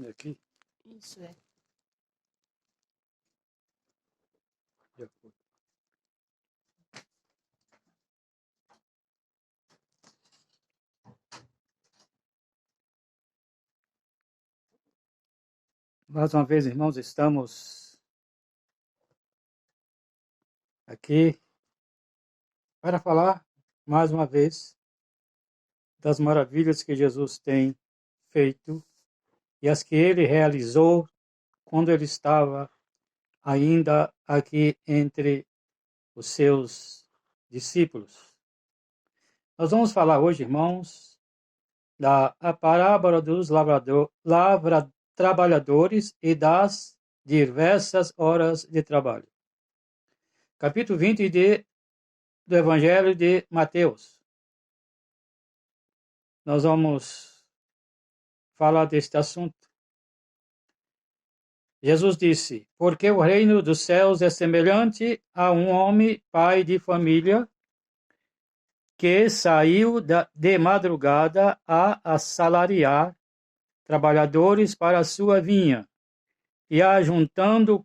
Aqui. Isso é. Já foi. Mais uma vez, irmãos, estamos aqui para falar, mais uma vez, das maravilhas que Jesus tem feito e as que ele realizou quando ele estava ainda aqui entre os seus discípulos. Nós vamos falar hoje, irmãos, da parábola dos trabalhadores e das diversas horas de trabalho. Capítulo 20 do Evangelho de Mateus. Nós vamos falar deste assunto. Jesus disse: porque o reino dos céus é semelhante a um homem, pai de família, que saiu de madrugada a assalariar trabalhadores para a sua vinha, e ajustando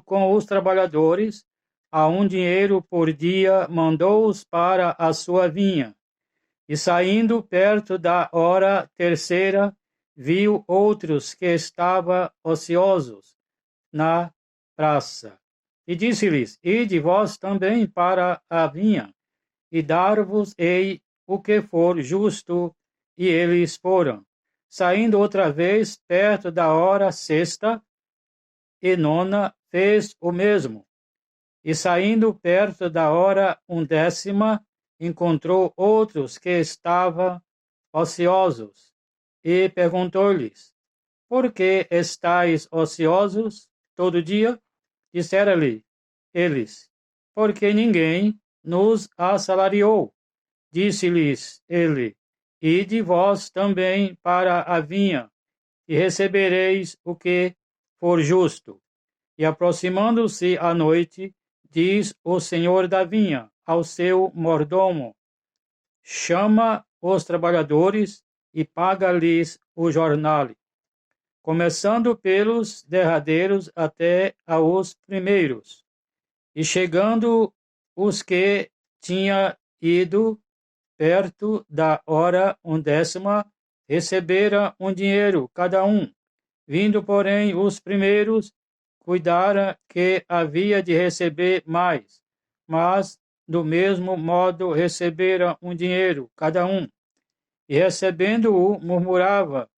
com os trabalhadores a um dinheiro por dia, mandou-os para a sua vinha. E saindo perto da hora terceira, viu outros que estavam ociosos na praça. E disse-lhes: ide vós também para a vinha, e dar-vos-ei o que for justo. E eles foram. Saindo outra vez, perto da hora sexta e nona, fez o mesmo. E saindo perto da hora undécima, encontrou outros que estavam ociosos, e perguntou-lhes: por que estáis ociosos todo dia? Disseram-lhe eles: porque ninguém nos assalariou. Disse-lhes ele: ide vós também para a vinha, e recebereis o que for justo. E aproximando-se a noite, diz o senhor da vinha ao seu mordomo: chama os trabalhadores e paga-lhes o jornal, começando pelos derradeiros até aos primeiros. E chegando os que tinham ido perto da hora undécima, receberam um dinheiro cada um. Vindo, porém, os primeiros, cuidaram que havia de receber mais, mas, do mesmo modo, receberam um dinheiro cada um. E recebendo-o, murmurava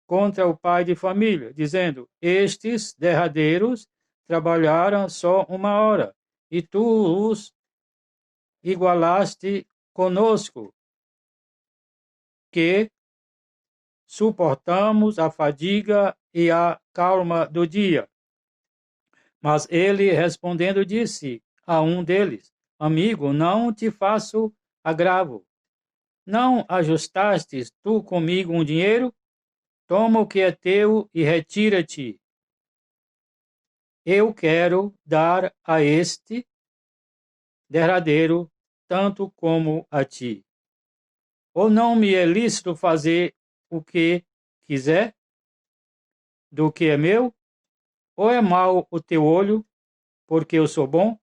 contra o pai de família, dizendo: estes derradeiros trabalharam só uma hora, e tu os igualaste conosco, que suportamos a fadiga e a calma do dia. Mas ele, respondendo, disse a um deles: amigo, não te faço agravo. Não ajustastes tu comigo um dinheiro? Toma o que é teu e retira-te. Eu quero dar a este derradeiro tanto como a ti. Ou não me é lícito fazer o que quiser do que é meu? Ou é mau o teu olho, porque eu sou bom?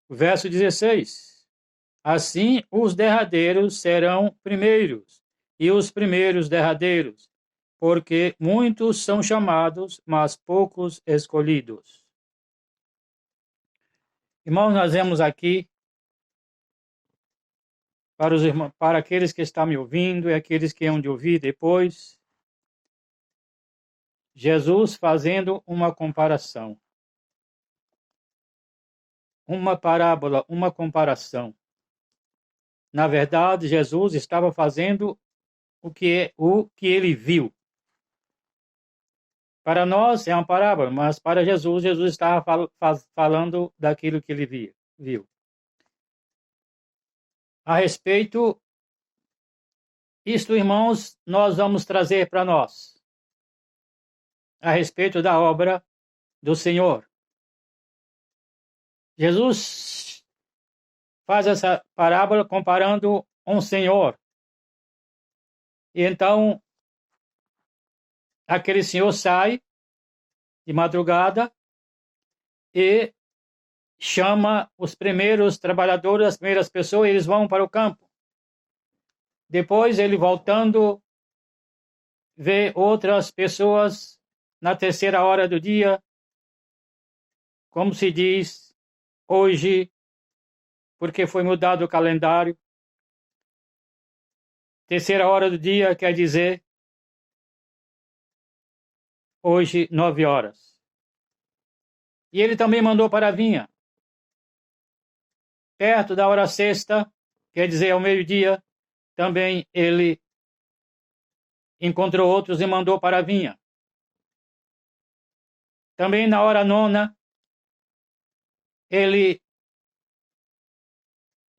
Verso 16. Assim os derradeiros serão primeiros, e os primeiros derradeiros, porque muitos são chamados, mas poucos escolhidos. Irmãos, nós vemos aqui, para aqueles que estão me ouvindo e aqueles que hão de ouvir depois, Jesus fazendo uma comparação. Uma parábola, uma comparação. Na verdade, Jesus estava fazendo o que ele viu. Para nós é uma parábola, mas para Jesus, Jesus estava falando daquilo que ele viu. A respeito, isto, irmãos, nós vamos trazer para nós. A respeito da obra do Senhor. Jesus faz essa parábola comparando um senhor. E então, aquele senhor sai de madrugada e chama os primeiros trabalhadores, as primeiras pessoas, eles vão para o campo. Depois, ele voltando, vê outras pessoas na terceira hora do dia, como se diz hoje, porque foi mudado o calendário. Terceira hora do dia quer dizer hoje, 9 horas. E ele também mandou para a vinha. Perto da hora sexta, quer dizer ao meio-dia, também ele encontrou outros e mandou para a vinha. Também na hora nona, ele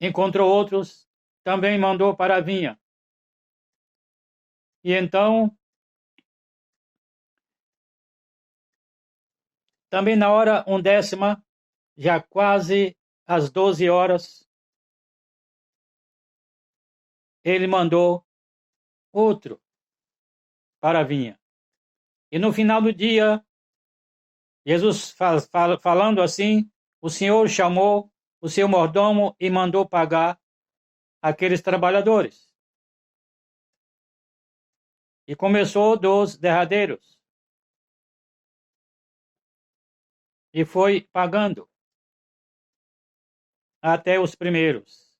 encontrou outros, também mandou para a vinha. E então, também na hora undécima, já quase às 12 horas, ele mandou outro para a vinha. E no final do dia, Jesus falando assim, o Senhor chamou o seu mordomo e mandou pagar aqueles trabalhadores. E começou dos derradeiros. E foi pagando até os primeiros.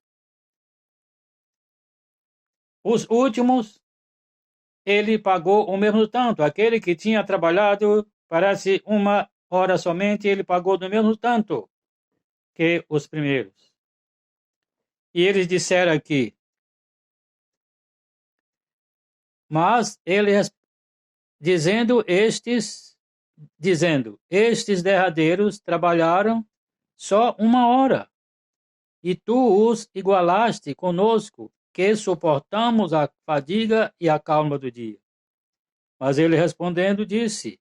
Os últimos, ele pagou o mesmo tanto. Aquele que tinha trabalhado, parece 1 hora somente, ele pagou do mesmo tanto que os primeiros. E eles disseram aqui, mas ele dizendo, estes derradeiros trabalharam só 1 hora, e tu os igualaste conosco, que suportamos a fadiga e a calma do dia. Mas ele respondendo disse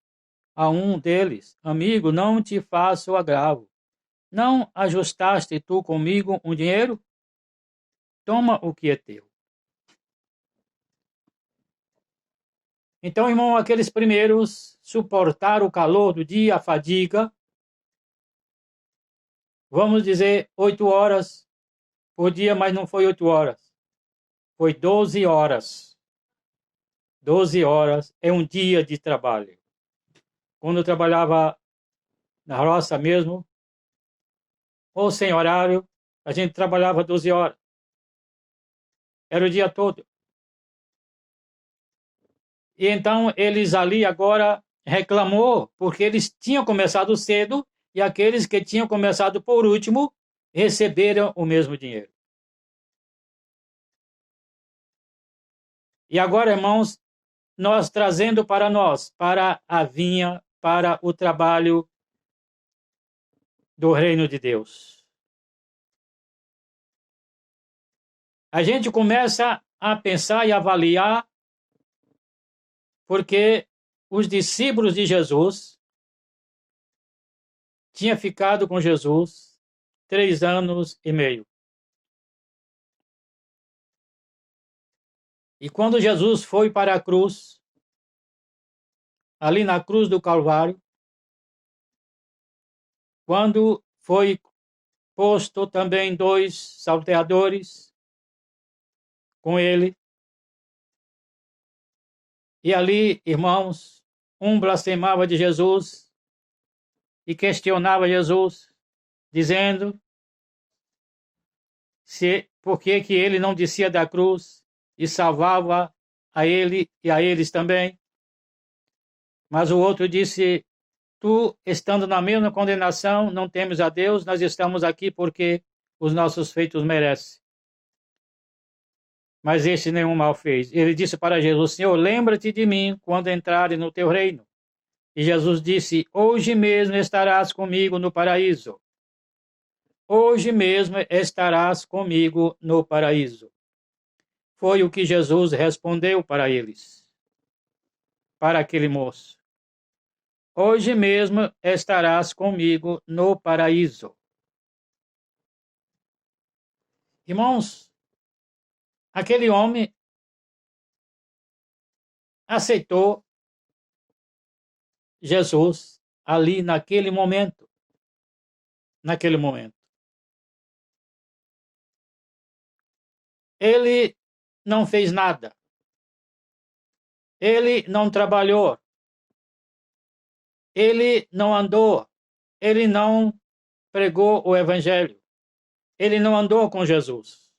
a um deles, amigo, não te faço agravo. Não ajustaste tu comigo um dinheiro? Toma o que é teu. Então, irmão, aqueles primeiros suportaram o calor do dia, a fadiga, vamos dizer 8 horas por dia, mas não foi 8 horas. Foi 12 horas. 12 horas é um dia de trabalho. Quando eu trabalhava na roça mesmo, ou sem horário, a gente trabalhava 12 horas. Era o dia todo. E então eles ali agora reclamou, porque eles tinham começado cedo e aqueles que tinham começado por último receberam o mesmo dinheiro. E agora, irmãos, nós trazendo para nós, para a vinha, para o trabalho do reino de Deus. A gente começa a pensar e avaliar, porque os discípulos de Jesus tinham ficado com Jesus 3 anos e meio. E quando Jesus foi para a cruz, ali na cruz do Calvário, quando foi posto também 2 salteadores com ele, e ali, irmãos, um blasfemava de Jesus e questionava Jesus, dizendo por que ele não descia da cruz e salvava a ele e a eles também. Mas o outro disse, tu, estando na mesma condenação, não temes a Deus, nós estamos aqui porque os nossos feitos merecem. Mas este nenhum mal fez. Ele disse para Jesus, Senhor, lembra-te de mim quando entrares no teu reino. E Jesus disse, hoje mesmo estarás comigo no paraíso. Hoje mesmo estarás comigo no paraíso. Foi o que Jesus respondeu para eles, para aquele moço. Hoje mesmo estarás comigo no paraíso. Irmãos, aquele homem aceitou Jesus ali naquele momento. Naquele momento. Ele não fez nada. Ele não trabalhou. Ele não andou. Ele não pregou o evangelho. Ele não andou com Jesus.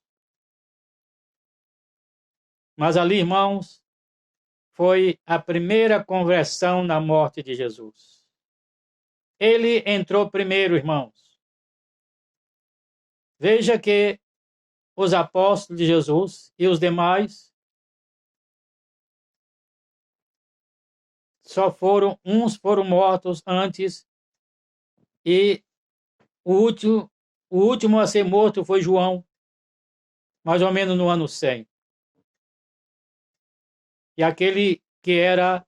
Mas ali, irmãos, foi a primeira conversão na morte de Jesus. Ele entrou primeiro, irmãos. Veja que os apóstolos de Jesus e os demais uns foram mortos antes, e o último a ser morto foi João, mais ou menos no ano 100. E aquele que era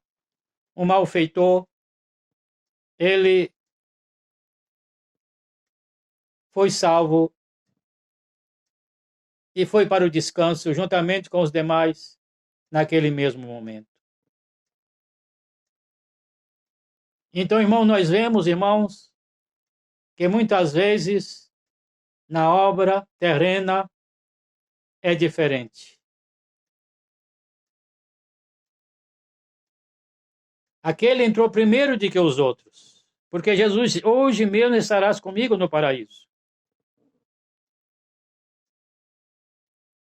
um malfeitor, ele foi salvo e foi para o descanso juntamente com os demais naquele mesmo momento. Então, irmão, nós vemos, irmãos, que muitas vezes na obra terrena é diferente. Aquele entrou primeiro do que os outros, porque Jesus, hoje mesmo estarás comigo no paraíso.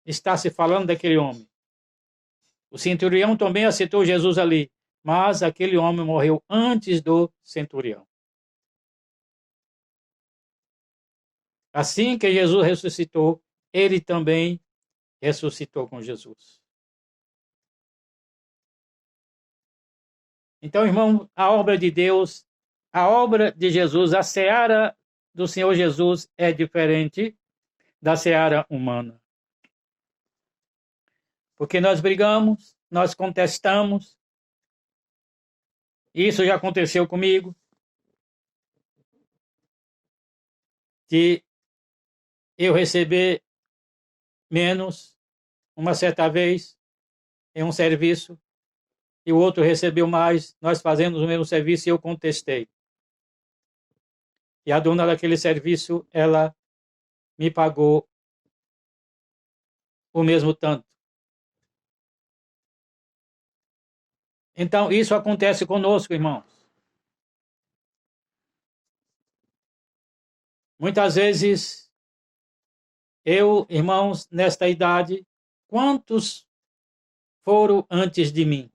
Está se falando daquele homem. O centurião também aceitou Jesus ali, mas aquele homem morreu antes do centurião. Assim que Jesus ressuscitou, ele também ressuscitou com Jesus. Então, irmão, a obra de Deus, a obra de Jesus, a seara do Senhor Jesus é diferente da seara humana. Porque nós brigamos, nós contestamos. Isso já aconteceu comigo. De eu receber menos uma certa vez em um serviço e o outro recebeu mais, nós fazemos o mesmo serviço e eu contestei. E a dona daquele serviço, ela me pagou o mesmo tanto. Então, isso acontece conosco, irmãos. Muitas vezes, irmãos, nesta idade, quantos foram antes de mim?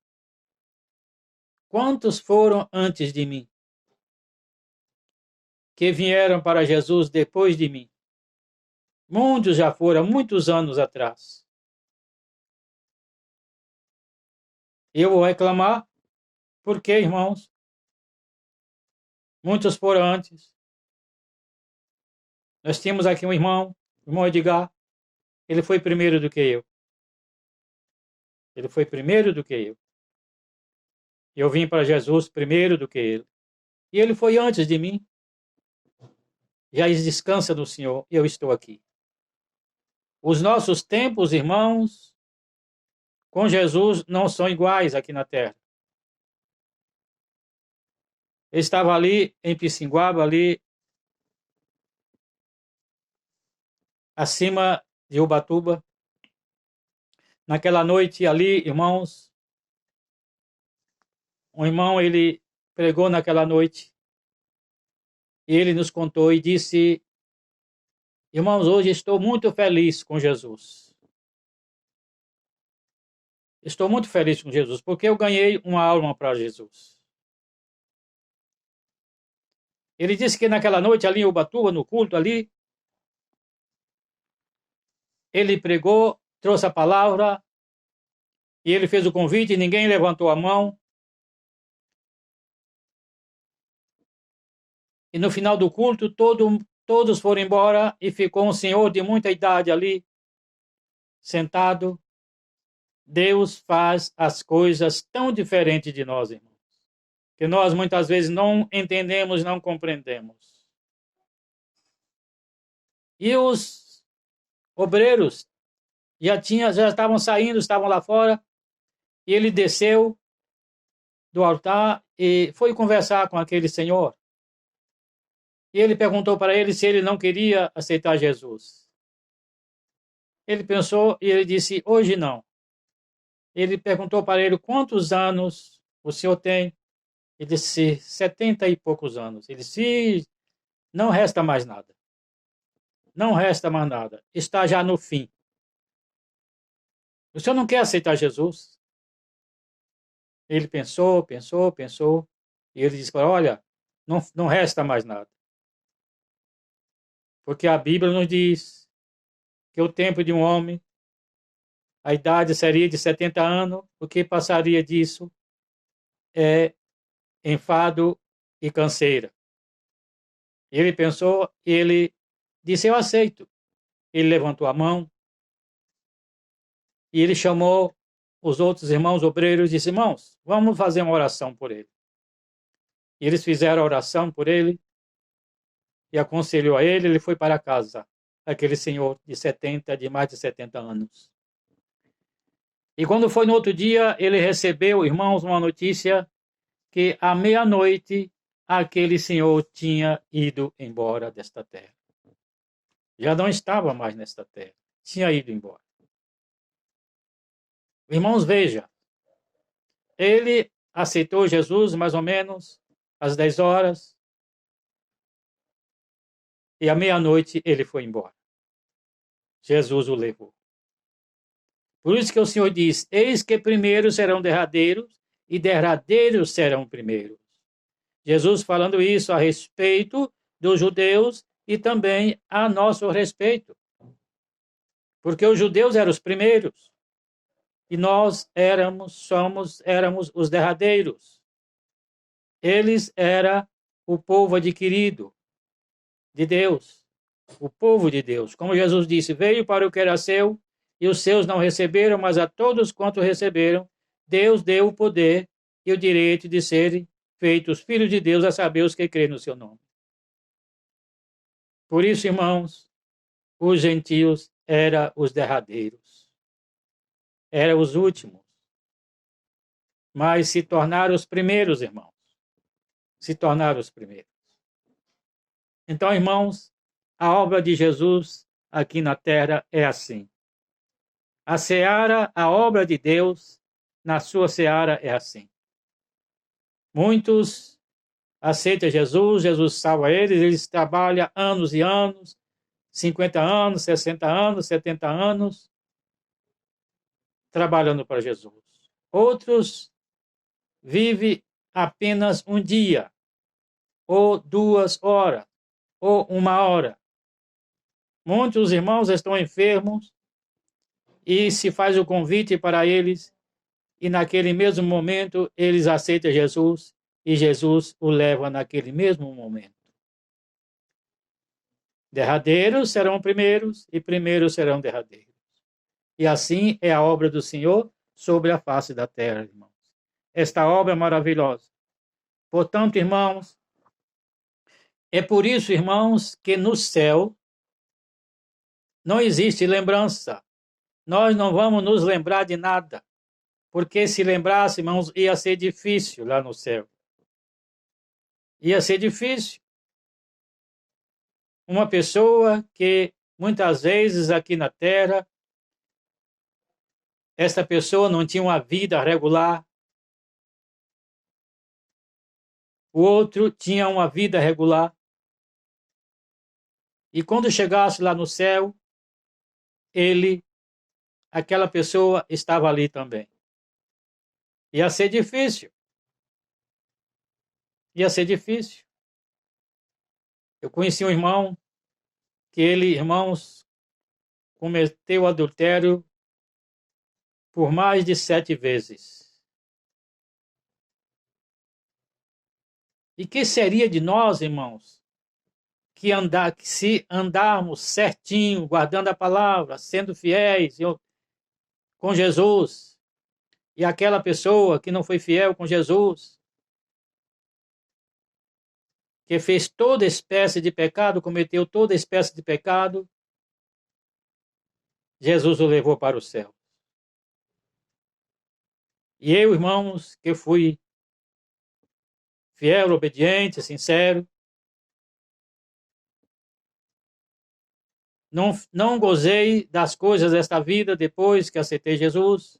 Quantos foram antes de mim? Que vieram para Jesus depois de mim? Muitos já foram, muitos anos atrás. Eu vou reclamar, porque, irmãos, muitos foram antes. Nós tínhamos aqui um irmão, o irmão Edgar, ele foi primeiro do que eu. Ele foi primeiro do que eu. Eu vim para Jesus primeiro do que ele. E ele foi antes de mim. Já descansa no Senhor, e eu estou aqui. Os nossos tempos, irmãos, com Jesus não são iguais aqui na terra. Eu estava ali em Pissinguaba, ali acima de Ubatuba. Naquela noite ali, irmãos, um irmão, ele pregou naquela noite. E ele nos contou e disse: irmãos, hoje estou muito feliz com Jesus. Estou muito feliz com Jesus, porque eu ganhei uma alma para Jesus. Ele disse que naquela noite ali em Ubatuba, no culto ali, ele pregou, trouxe a palavra, e ele fez o convite, e ninguém levantou a mão. E no final do culto, todos foram embora, e ficou um senhor de muita idade ali, sentado. Deus faz as coisas tão diferentes de nós, irmãos, que nós muitas vezes não entendemos, não compreendemos. E os obreiros já estavam saindo, estavam lá fora, e ele desceu do altar e foi conversar com aquele senhor. E ele perguntou para ele se ele não queria aceitar Jesus. Ele pensou e ele disse, hoje não. Ele perguntou para ele, quantos anos o senhor tem? Ele disse, 70 e poucos anos. Ele disse, não resta mais nada. Não resta mais nada. Está já no fim. O senhor não quer aceitar Jesus? Ele pensou, pensou, pensou. E ele disse, olha, não resta mais nada. Porque a Bíblia nos diz que o tempo de um homem, a idade seria de 70 anos, o que passaria disso é enfado e canseira. Ele pensou, ele disse, eu aceito. Ele levantou a mão e ele chamou os outros irmãos obreiros e disse, irmãos, vamos fazer uma oração por ele. E eles fizeram a oração por ele e aconselhou a ele, ele foi para casa, aquele senhor de mais de 70 anos. E quando foi no outro dia, ele recebeu, irmãos, uma notícia que à meia-noite aquele senhor tinha ido embora desta terra. Já não estava mais nesta terra, tinha ido embora. Irmãos, veja, ele aceitou Jesus mais ou menos às 10 horas e à meia-noite ele foi embora. Jesus o levou. Por isso que o Senhor diz, eis que primeiros serão derradeiros e derradeiros serão primeiros. Jesus falando isso a respeito dos judeus e também a nosso respeito. Porque os judeus eram os primeiros e nós éramos os derradeiros. Eles eram o povo adquirido de Deus, o povo de Deus. Como Jesus disse, veio para o que era seu e os seus não receberam, mas a todos quanto receberam, Deus deu o poder e o direito de serem feitos filhos de Deus, a saber, os que creem no seu nome. Por isso, irmãos, os gentios eram os derradeiros, eram os últimos, mas se tornaram os primeiros, irmãos. Se tornaram os primeiros. Então, irmãos, a obra de Jesus aqui na terra é assim. A seara, a obra de Deus, na sua seara é assim. Muitos aceitam Jesus, Jesus salva eles trabalham anos e anos, 50 anos, 60 anos, 70 anos, trabalhando para Jesus. Outros vivem apenas um dia, ou 2 horas, ou 1 hora. Muitos irmãos estão enfermos e se faz o convite para eles e naquele mesmo momento eles aceitam Jesus e Jesus o leva naquele mesmo momento. Derradeiros serão primeiros e primeiros serão derradeiros. E assim é a obra do Senhor sobre a face da terra, irmãos. Esta obra é maravilhosa. Portanto, irmãos, é por isso, irmãos, que no céu não existe lembrança. Nós não vamos nos lembrar de nada, porque se lembrasse, irmãos, ia ser difícil lá no céu. Ia ser difícil. Uma pessoa que muitas vezes aqui na terra, essa pessoa não tinha uma vida regular, o outro tinha uma vida regular, e quando chegasse lá no céu, aquela pessoa estava ali também. Ia ser difícil. Ia ser difícil. Eu conheci um irmão que irmãos, cometeu adultério por mais de 7 vezes. E que seria de nós, irmãos, que se andarmos certinho, guardando a palavra, sendo fiéis com Jesus, e aquela pessoa que não foi fiel com Jesus, que fez toda espécie de pecado, cometeu toda espécie de pecado, Jesus o levou para o céu. E eu, irmãos, que fui fiel, obediente, sincero, não gozei das coisas desta vida depois que aceitei Jesus.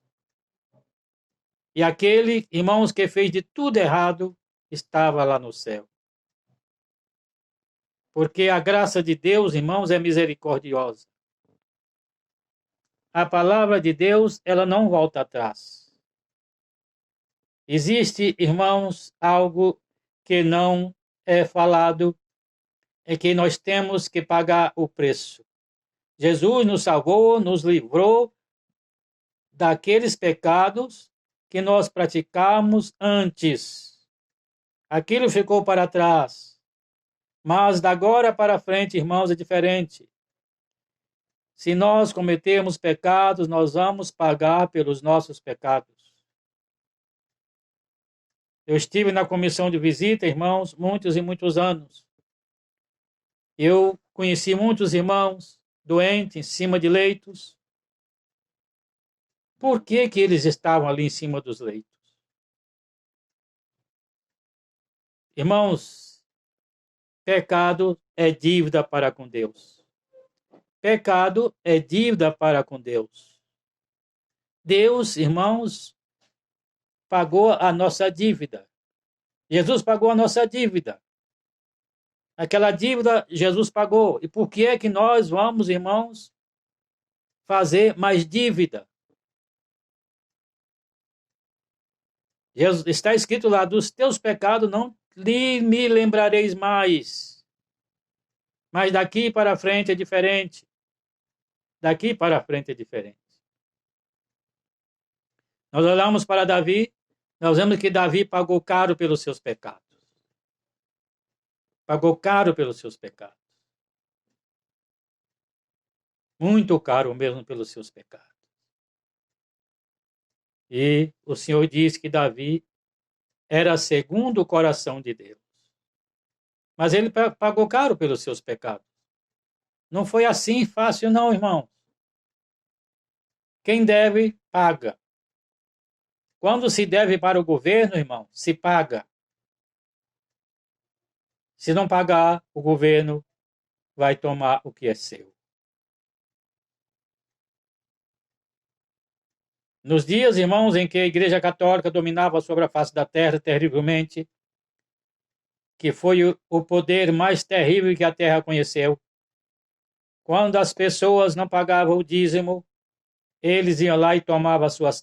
E aquele, irmãos, que fez de tudo errado, estava lá no céu. Porque a graça de Deus, irmãos, é misericordiosa. A palavra de Deus, ela não volta atrás. Existe, irmãos, algo que não é falado, é que nós temos que pagar o preço. Jesus nos salvou, nos livrou daqueles pecados que nós praticamos antes. Aquilo ficou para trás. Mas da agora para frente, irmãos, é diferente. Se nós cometermos pecados, nós vamos pagar pelos nossos pecados. Eu estive na comissão de visita, irmãos, muitos e muitos anos. Eu conheci muitos irmãos doentes em cima de leitos. Por que que eles estavam ali em cima dos leitos? Irmãos, pecado é dívida para com Deus. Pecado é dívida para com Deus. Deus, irmãos, pagou a nossa dívida. Jesus pagou a nossa dívida. Aquela dívida Jesus pagou. E por que é que nós vamos, irmãos, fazer mais dívida? Jesus, está escrito lá, dos teus pecados não me lembrareis mais. Mas daqui para frente é diferente. Daqui para frente é diferente. Nós olhamos para Davi, nós vemos que Davi pagou caro pelos seus pecados. Pagou caro pelos seus pecados. Muito caro mesmo pelos seus pecados. E o Senhor diz que Davi era segundo o coração de Deus. Mas ele pagou caro pelos seus pecados. Não foi assim fácil não, irmão. Quem deve, paga. Quando se deve para o governo, irmão, se paga. Se não pagar, o governo vai tomar o que é seu. Nos dias, irmãos, em que a Igreja Católica dominava sobre a face da terra terrivelmente, que foi o poder mais terrível que a terra conheceu, quando as pessoas não pagavam o dízimo, eles iam lá e tomavam suas